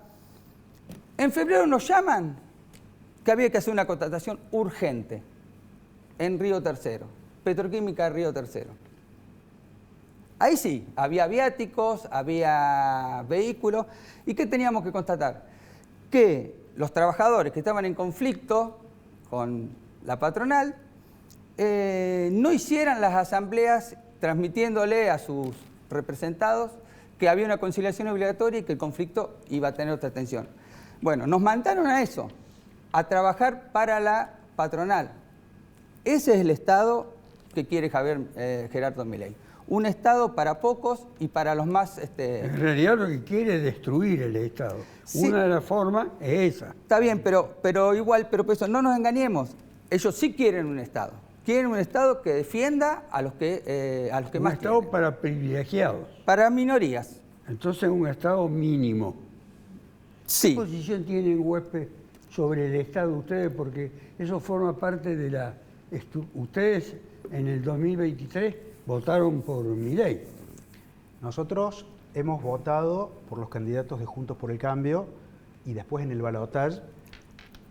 En febrero nos llaman que había que hacer una contratación urgente en Río Tercero, Petroquímica Río Tercero. Ahí sí, había viáticos, había vehículos. ¿Y qué teníamos que constatar? Que los trabajadores que estaban en conflicto con la patronal no hicieran las asambleas transmitiéndole a sus representados que había una conciliación obligatoria y que el conflicto iba a tener otra atención. Bueno, nos mandaron a eso, a trabajar para la patronal. Ese es el Estado que quiere Gerardo Milei. Un Estado para pocos y para los más... En realidad lo que quiere es destruir el Estado. Sí. Una de las formas es esa. Está bien, pero igual, pero eso, no nos engañemos. Ellos sí quieren un Estado. Quieren un Estado que defienda a los que más tienen. Un Estado para privilegiados. Para minorías. Entonces un Estado mínimo. Sí. ¿Qué posición tienen, Huésped, sobre el Estado ustedes? Porque eso forma parte de la... Ustedes en el 2023 votaron por Milei. Nosotros hemos votado por los candidatos de Juntos por el Cambio y después en el balotaje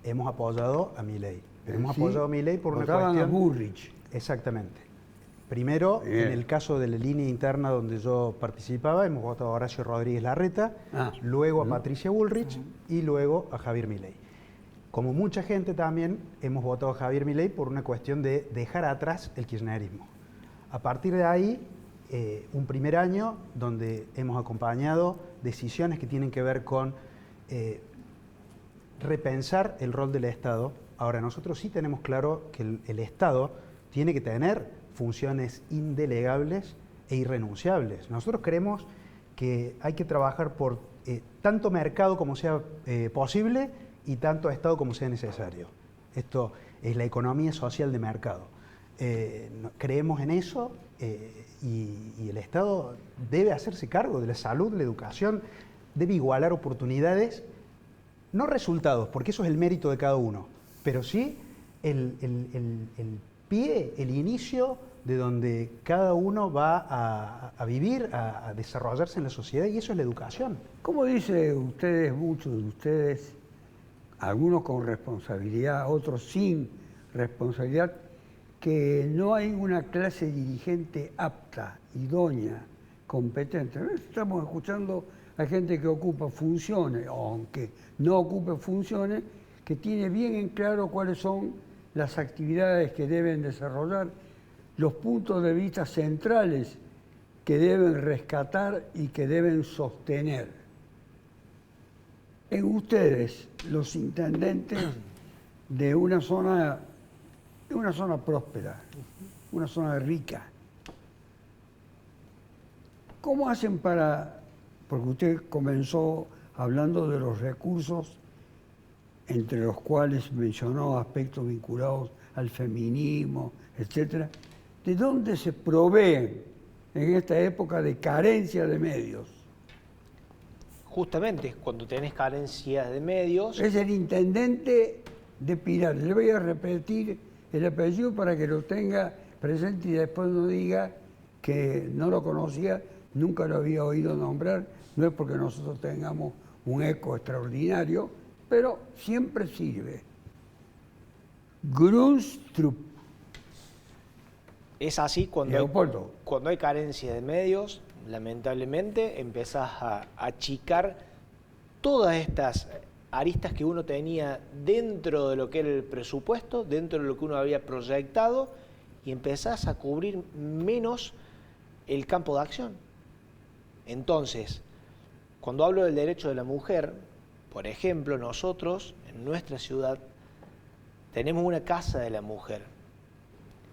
hemos apoyado a Milei. Pero hemos apoyado a Milei por una cuestión... a Bullrich. Exactamente. Primero, en el caso de la línea interna donde yo participaba, hemos votado a Horacio Rodríguez Larreta, luego a Patricia Bullrich y luego a Javier Milei. Como mucha gente también hemos votado a Javier Milei por una cuestión de dejar atrás el kirchnerismo. A partir de ahí, un primer año donde hemos acompañado decisiones que tienen que ver con repensar el rol del Estado. Ahora, nosotros sí tenemos claro que el Estado tiene que tener funciones indelegables e irrenunciables. Nosotros creemos que hay que trabajar por tanto mercado como sea posible y tanto Estado como sea necesario. Esto es la economía social de mercado. Creemos en eso y el Estado debe hacerse cargo de la salud, la educación, debe igualar oportunidades, no resultados, porque eso es el mérito de cada uno, pero sí el pie, el inicio de donde cada uno va a vivir, a desarrollarse en la sociedad, y eso es la educación. ¿Cómo dice ustedes, muchos de ustedes, algunos con responsabilidad, otros sin responsabilidad, que no hay una clase dirigente apta, idónea, competente? Estamos escuchando a gente que ocupa funciones, o aunque no ocupe funciones, que tiene bien en claro cuáles son las actividades que deben desarrollar, los puntos de vista centrales que deben rescatar y que deben sostener. En ustedes, los intendentes de una zona próspera, una zona rica, ¿cómo hacen para, porque usted comenzó hablando de los recursos, entre los cuales mencionó aspectos vinculados al feminismo, etcétera, ¿de dónde se proveen en esta época de carencia de medios? Justamente, cuando tenés carencia de medios... Es el intendente de Pilar. Le voy a repetir el apellido para que lo tenga presente y después no diga que no lo conocía, nunca lo había oído nombrar. No es porque nosotros tengamos un eco extraordinario, pero siempre sirve. Grunstrup. Es así cuando hay carencia de medios, lamentablemente empezás a achicar todas estas aristas que uno tenía dentro de lo que era el presupuesto, dentro de lo que uno había proyectado, y empezás a cubrir menos el campo de acción. Entonces, cuando hablo del derecho de la mujer, por ejemplo, nosotros en nuestra ciudad tenemos una casa de la mujer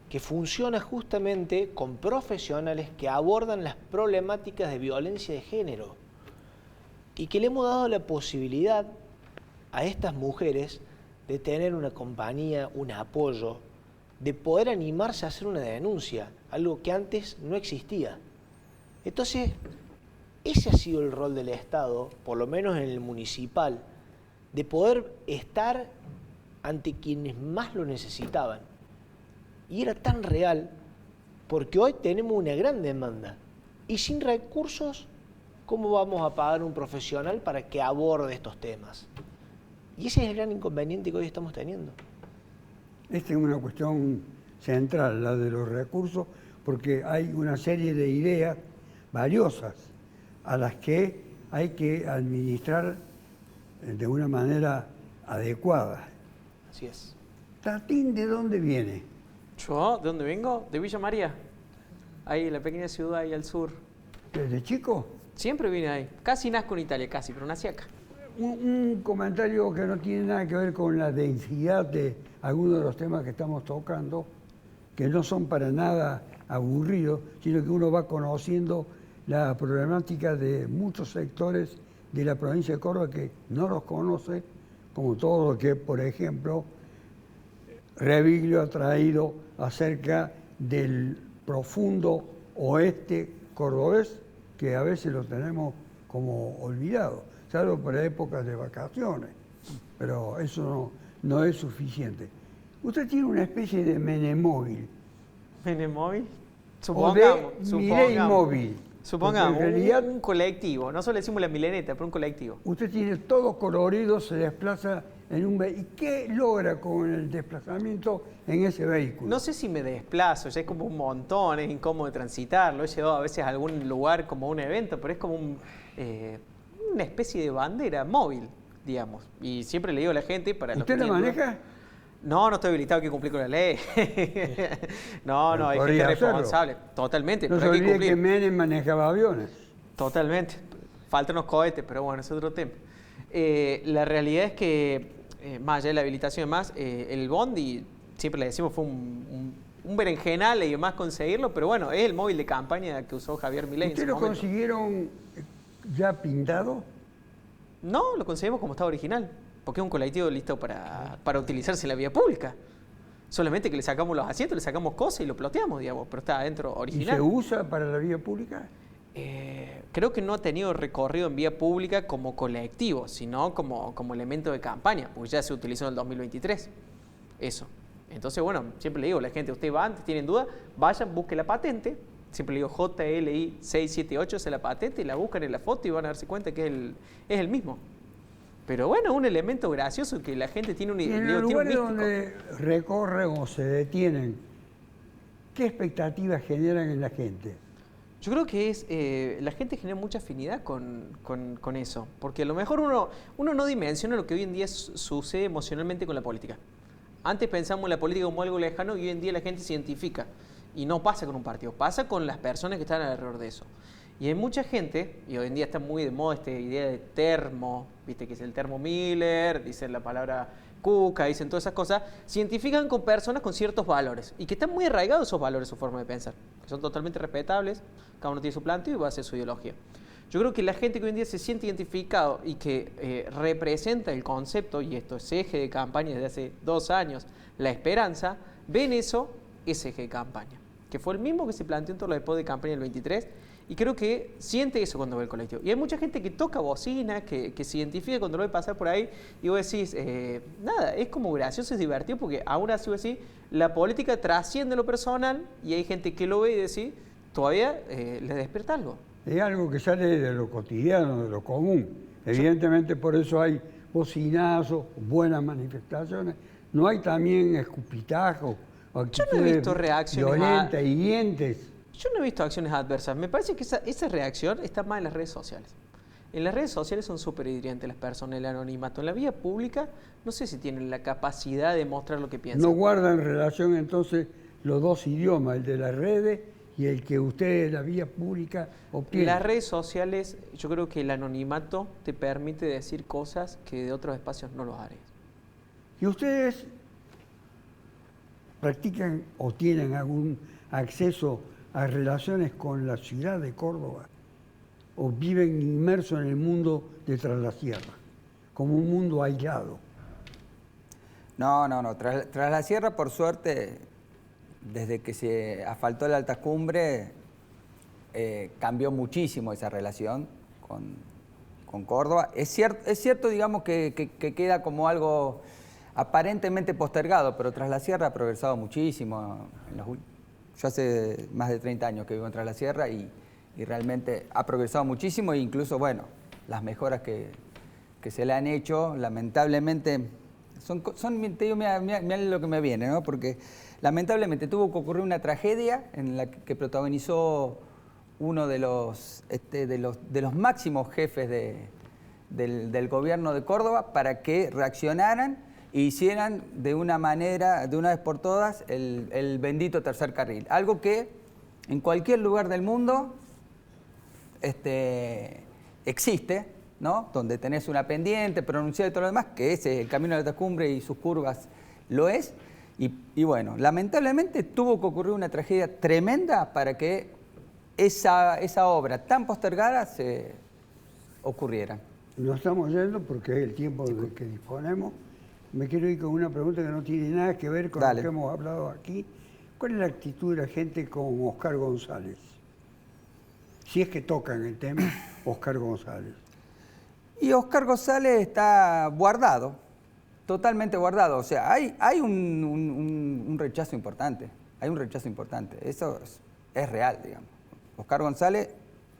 que funciona justamente con profesionales que abordan las problemáticas de violencia de género y que le hemos dado la posibilidad a estas mujeres de tener una compañía, un apoyo, de poder animarse a hacer una denuncia, algo que antes no existía. Entonces, ese ha sido el rol del Estado, por lo menos en el municipal, de poder estar ante quienes más lo necesitaban. Y era tan real porque hoy tenemos una gran demanda y sin recursos, ¿cómo vamos a pagar un profesional para que aborde estos temas? Y ese es el gran inconveniente que hoy estamos teniendo. Esta es una cuestión central, la de los recursos, porque hay una serie de ideas valiosas a las que hay que administrar de una manera adecuada. Así es. ¿Tatín de dónde viene? ¿Yo? ¿De dónde vengo? De Villa María. Ahí, la pequeña ciudad ahí al sur. ¿Desde chico? Siempre vine ahí. Casi nazco en Italia, casi, pero nací acá. Un comentario que no tiene nada que ver con la densidad de algunos de los temas que estamos tocando, que no son para nada aburridos, sino que uno va conociendo la problemática de muchos sectores de la provincia de Córdoba que no los conoce, como todo lo que, por ejemplo, Reviglio ha traído acerca del profundo oeste cordobés, que a veces lo tenemos como olvidado, salvo para épocas de vacaciones, pero eso no es suficiente. Usted tiene una especie de menemóvil. ¿Menemóvil? O de Milei móvil. Supongamos, en realidad, un colectivo, no solo decimos la mileneta, pero un colectivo. Usted tiene todo colorido, se desplaza en un vehículo. ¿Y qué logra con el desplazamiento en ese vehículo? No sé si me desplazo, ya es como un montón, es incómodo de transitar. Lo he llevado a veces a algún lugar como un evento, pero es como una especie de bandera móvil, digamos. Y siempre le digo a la gente para ¿Usted la maneja? No, no estoy habilitado, hay que cumplir con la ley. no, hay gente responsable. Totalmente. No se olvide que Menem manejaba aviones. Totalmente. Faltan los cohetes, pero bueno, es otro tema. La realidad es que, más allá de la habilitación y demás, el bondi, siempre le decimos, fue un berenjenal y demás conseguirlo, pero bueno, es el móvil de campaña que usó Javier Milei en su ¿Usted lo momento. consiguieron ya pintado? No, lo conseguimos como estaba original, porque es un colectivo listo para utilizarse en la vía pública. Solamente que le sacamos los asientos, le sacamos cosas y lo ploteamos, digamos, pero está adentro original. ¿Y se usa para la vía pública? Creo que no ha tenido recorrido en vía pública como colectivo, sino como elemento de campaña, porque ya se utilizó en el 2023. Eso. Entonces, bueno, siempre le digo a la gente, usted va antes, tienen duda, vayan, busquen la patente. Siempre le digo JLI 678, esa es la patente, y la buscan en la foto y van a darse cuenta que es el mismo. Pero bueno, un elemento gracioso que la gente tiene un... Y en los lugares donde recorren o se detienen, ¿qué expectativas generan en la gente? Yo creo que la gente genera mucha afinidad con eso, porque a lo mejor uno no dimensiona lo que hoy en día sucede emocionalmente con la política. Antes pensamos en la política como algo lejano y hoy en día la gente se identifica. Y no pasa con un partido, pasa con las personas que están alrededor de eso. Y hay mucha gente, y hoy en día está muy de moda esta idea de termo, viste que es el termo Miller, dicen la palabra cuca, dicen todas esas cosas, se identifican con personas con ciertos valores y que están muy arraigados esos valores, su forma de pensar, que son totalmente respetables, cada uno tiene su planteo y va a hacer su ideología. Yo creo que la gente que hoy en día se siente identificado y que representa el concepto, y esto es eje de campaña desde hace 2 años, la esperanza, ven eso, ese eje de campaña, que fue el mismo que se planteó en todo lo después de campaña del 23, y creo que siente eso cuando ve el colectivo. Y hay mucha gente que toca bocina, que se identifica cuando lo ve pasar por ahí, y vos decís, nada, es como gracioso, es divertido, porque aún así vos decís, la política trasciende lo personal, y hay gente que lo ve y decís, todavía le despierta algo. Es algo que sale de lo cotidiano, de lo común. Evidentemente por eso hay bocinazos, buenas manifestaciones. No hay también escupitajos, yo no he visto reacciones violentas y dientes. Yo no he visto acciones adversas. Me parece que esa reacción está más en las redes sociales. En las redes sociales son súper hirientes las personas, el anonimato. En la vía pública no sé si tienen la capacidad de mostrar lo que piensan. No guardan relación entonces los dos idiomas, el de las redes y el que usted en la vía pública obtiene. Las redes sociales, yo creo que el anonimato te permite decir cosas que de otros espacios no los harías. ¿Y ustedes practican o tienen algún acceso a relaciones con la ciudad de Córdoba? ¿O viven inmersos en el mundo de Tras la Sierra, como un mundo aislado? No. Tras la Sierra, por suerte, desde que se asfaltó la alta cumbre, cambió muchísimo esa relación con Córdoba. Es cierto, digamos, que queda como algo aparentemente postergado, pero Tras la Sierra ha progresado muchísimo. Yo hace más de 30 años que vivo en Tras la Sierra y realmente ha progresado muchísimo e incluso, bueno, las mejoras que se le han hecho, lamentablemente, te digo, mira lo que me viene, ¿no? Porque lamentablemente tuvo que ocurrir una tragedia en la que protagonizó uno de los máximos jefes del gobierno de Córdoba para que reaccionaran e hicieran de una vez por todas, el bendito tercer carril. Algo que en cualquier lugar del mundo existe, ¿no? Donde tenés una pendiente pronunciada y todo lo demás, que ese es el camino de la alta cumbre y sus curvas lo es. Y bueno, lamentablemente tuvo que ocurrir una tragedia tremenda para que esa obra tan postergada se ocurriera. Nos estamos yendo porque es el tiempo del que disponemos. Me quiero ir con una pregunta que no tiene nada que ver con lo que hemos hablado aquí. ¿Cuál es la actitud de la gente con Oscar González? Si es que tocan el tema, Oscar González. Y Oscar González está guardado, totalmente guardado. O sea, hay un rechazo importante. Hay un rechazo importante. Eso es real, digamos. Oscar González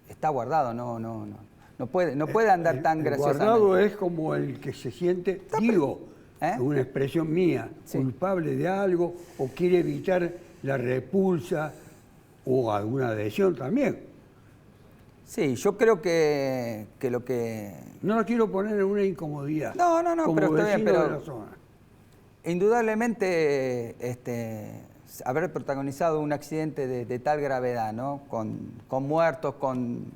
está guardado, no puede andar tan el graciosamente. Guardado es como el que se siente, una expresión mía, culpable de algo o quiere evitar la repulsa o alguna adhesión también. Sí, yo creo que lo que... No lo quiero poner en una incomodidad. No, como pero está bien, vecino pero de la zona. Indudablemente haber protagonizado un accidente de tal gravedad, ¿no? Con muertos, con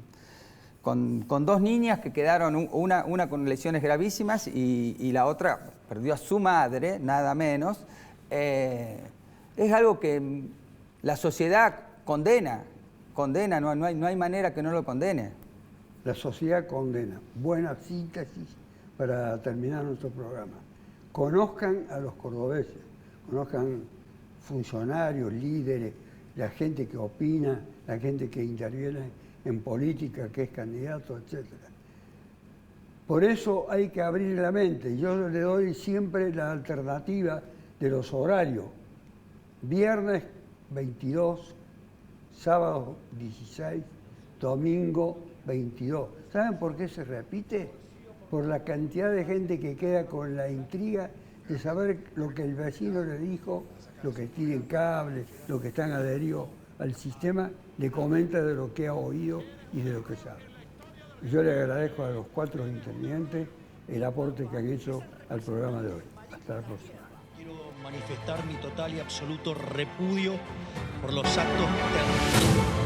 2 niñas que quedaron, una con lesiones gravísimas y la otra perdió a su madre, nada menos, es algo que la sociedad condena, no hay manera que no lo condene. La sociedad condena. Buena síntesis para terminar nuestro programa. Conozcan a los cordobeses, conozcan funcionarios, líderes, la gente que opina, la gente que interviene en política, que es candidato, etc. Por eso hay que abrir la mente. Yo le doy siempre la alternativa de los horarios. Viernes 22, sábado 16, domingo 22. ¿Saben por qué se repite? Por la cantidad de gente que queda con la intriga de saber lo que el vecino le dijo, lo que tienen cables, lo que están adheridos al sistema, le comenta de lo que ha oído y de lo que sabe. Yo le agradezco a los 4 intervinientes el aporte que han hecho al programa de hoy. Hasta la próxima. Quiero manifestar mi total y absoluto repudio por los actos terroristas.